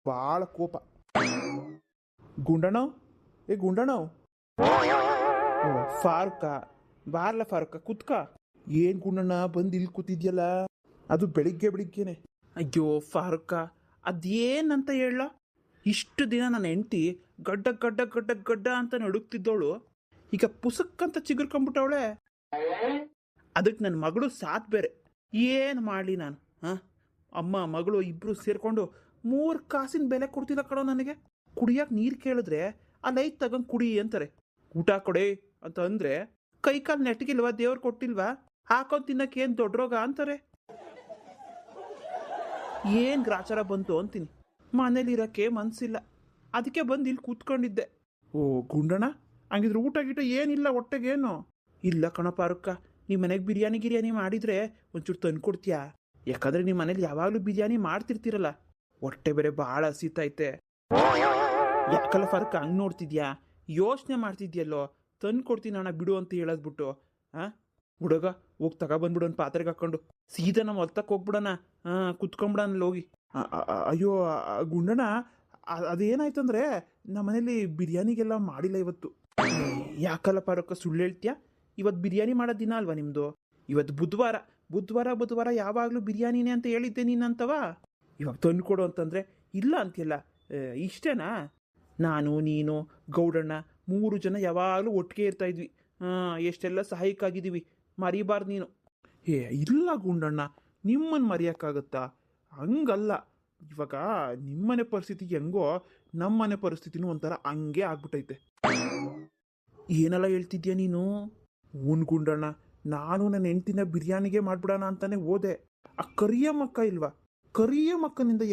ಭಾಳ ಕೋಪ. ಗುಂಡಣ್ಣ, ಏ ಗುಂಡಣ್ಣ, ಫಾರುಕ ಬಾರ್ಲ ಫಾರುಕ ಕುತ್ಕ. ಏನು ಗುಂಡಣ್ಣ ಬಂದು ಇಲ್ಲಿ ಕೂತಿದ್ಯಲ್ಲ, ಅದು ಬೆಳಿಗ್ಗೆ ಬೆಳಿಗ್ಗೆನೆ. ಅಯ್ಯೋ ಫಾರುಕ, ಅದೇನಂತ ಹೇಳ, ಇಷ್ಟು ದಿನ ನನ್ನ ಹೆಂಡತಿ ಗಡ್ಡ ಗಡ್ಡ ಗಡ್ಡ ಗಡ್ಡ ಅಂತ ನಡುಕ್ತಿದ್ದವಳು ಈಗ ಪುಸಕ್ಕಂತ ಚಿಗುರ್ಕೊಂಬಿಟ್ಟವಳೆ. ಅದಕ್ಕೆ ನನ್ನ ಮಗಳು ಸಾತ್ ಬೇರೆ. ಏನು ಮಾಡಲಿ ನಾನು? ಹಾಂ, ಅಮ್ಮ ಮಗಳು ಇಬ್ಬರು ಸೇರಿಕೊಂಡು 3 ಕಾಸಿನ ಬೆಲೆ ಕೊಡ್ತಿಲ್ಲ ಕಣೋ ನನಗೆ. ಕುಡಿಯೋಕೆ ನೀರು ಕೇಳಿದ್ರೆ ಅಲ್ಲೈತ್ ತಗೊಂಡು ಕುಡಿ ಅಂತಾರೆ. ಊಟ ಕೊಡೆ ಅಂತ ಅಂದರೆ ಕೈಕಾಲು ನೆಟ್ಟಿಗಿಲ್ವಾ, ದೇವ್ರು ಕೊಟ್ಟಿಲ್ವಾ, ಹಾಕೊಂಡು ತಿನ್ನಕ್ಕೆ ಏನು ದೊಡ್ಡ ರೋಗ ಅಂತಾರೆ. ಏನು ಗ್ರಾಚಾರ ಬಂತು ಅಂತೀನಿ. ಮನೇಲಿರೋಕ್ಕೆ ಮನಸ್ಸಿಲ್ಲ, ಅದಕ್ಕೆ ಬಂದು ಇಲ್ಲಿ ಕೂತ್ಕೊಂಡಿದ್ದೆ. ಓ ಗುಂಡಣ್ಣ, ಹಂಗಿದ್ರೆ ಊಟ ಗೀಟ ಏನಿಲ್ಲ ಹೊಟ್ಟೆಗೇನು? ಇಲ್ಲ ಕಣಪ್ಪ ಅರುಕ್ಕ, ನಿಮ್ಮ ಮನೆಗೆ ಬಿರಿಯಾನಿ ಮಾಡಿದರೆ ಒಂಚೂರು ತಂದು ಕೊಡ್ತೀಯಾ? ಯಾಕಂದರೆ ನಿಮ್ಮ ಮನೇಲಿ ಯಾವಾಗಲೂ ಬಿರಿಯಾನಿ ಮಾಡ್ತಿರ್ತೀರಲ್ಲ, ಹೊಟ್ಟೆ ಬೇರೆ ಭಾಳ ಹಸಿತೈತೆ. ಯಾಕಲ್ಲ ಫರ್ಕ್ ಹಂಗೆ ನೋಡ್ತಿದ್ಯಾ? ಯೋಚನೆ ಮಾಡ್ತಿದ್ಯಲ್ಲೋ, ತಂದು ಕೊಡ್ತೀನಿ ಅಣ್ಣ ಬಿಡು ಅಂತ ಹೇಳೋದ್ಬಿಟ್ಟು. ಹಾಂ ಹುಡುಗ, ಹೋಗಿ ತಗೊಬಂದ್ಬಿಡು ಒಂದು ಪಾತ್ರೆಗೆ ಹಾಕ್ಕೊಂಡು ಸೀದಾ ನಮ್ಮ ಹೊಲ್ತಕ್ಕೆ ಹೋಗ್ಬಿಡೋಣ. ಹಾಂ, ಕುತ್ಕೊಂಬಿಡೋಣ ಹೋಗಿ. ಅಯ್ಯೋ ಗುಂಡಣ್ಣ, ಅದೇನಾಯ್ತಂದ್ರೆ ನಮ್ಮ ಮನೇಲಿ ಬಿರಿಯಾನಿಗೆಲ್ಲ ಮಾಡಿಲ್ಲ ಇವತ್ತು. ಯಾಕಲ್ಲ ಪಾರಕ್ಕ ಸುಳ್ಳು ಹೇಳ್ತೀಯಾ? ಇವತ್ತು ಬಿರಿಯಾನಿ ಮಾಡೋ ದಿನ ಅಲ್ವಾ ನಿಮ್ಮದು? ಇವತ್ತು ಬುಧವಾರ ಯಾವಾಗಲೂ ಬಿರಿಯಾನಿನೇ ಅಂತ ಹೇಳಿದ್ದೆ ನೀನಂತವ. ಇವಾಗ ತಂದು ಕೊಡು ಅಂತಂದರೆ ಇಲ್ಲ ಅಂತೀಯಲ್ಲ, ಇಷ್ಟೇನಾ? ನಾನು ನೀನು ಗೌಡಣ್ಣ 3 ಜನ ಯಾವಾಗಲೂ ಒಟ್ಟಿಗೆ ಇರ್ತಾಯಿದ್ವಿ. ಎಷ್ಟೆಲ್ಲ ಸಹಾಯಕ್ಕಾಗಿದ್ದೀವಿ, ಮರಿಬಾರ್ದು ನೀನು. ಇಲ್ಲ ಗುಂಡಣ್ಣ, ನಿಮ್ಮನ್ನು ಮರೆಯೋಕ್ಕಾಗತ್ತಾ? ಹಂಗಲ್ಲ. ಇವಾಗ ನಿಮ್ಮನೆ ಪರಿಸ್ಥಿತಿ ಹೆಂಗೋ ನಮ್ಮನೆ ಪರಿಸ್ಥಿತಿನೂ ಒಂಥರ ಹಂಗೆ ಆಗ್ಬಿಟ್ಟೈತೆ. ಏನೆಲ್ಲ ಹೇಳ್ತಿದ್ಯಾ ನೀನು? ಗುಂಡಣ್ಣ, ನಾನು ನನ್ನ ಹೆಂಡ್ತಿನ ಬಿರಿಯಾನಿಗೆ ಮಾಡ್ಬಿಡೋಣ ಅಂತಾನೆ ಹೋದೆ. ಆ ಕರಿಯ ಮಕ್ಕ ಇಲ್ವಾ, ಕರಿಯ ಮಕ್ಕನಿಂದ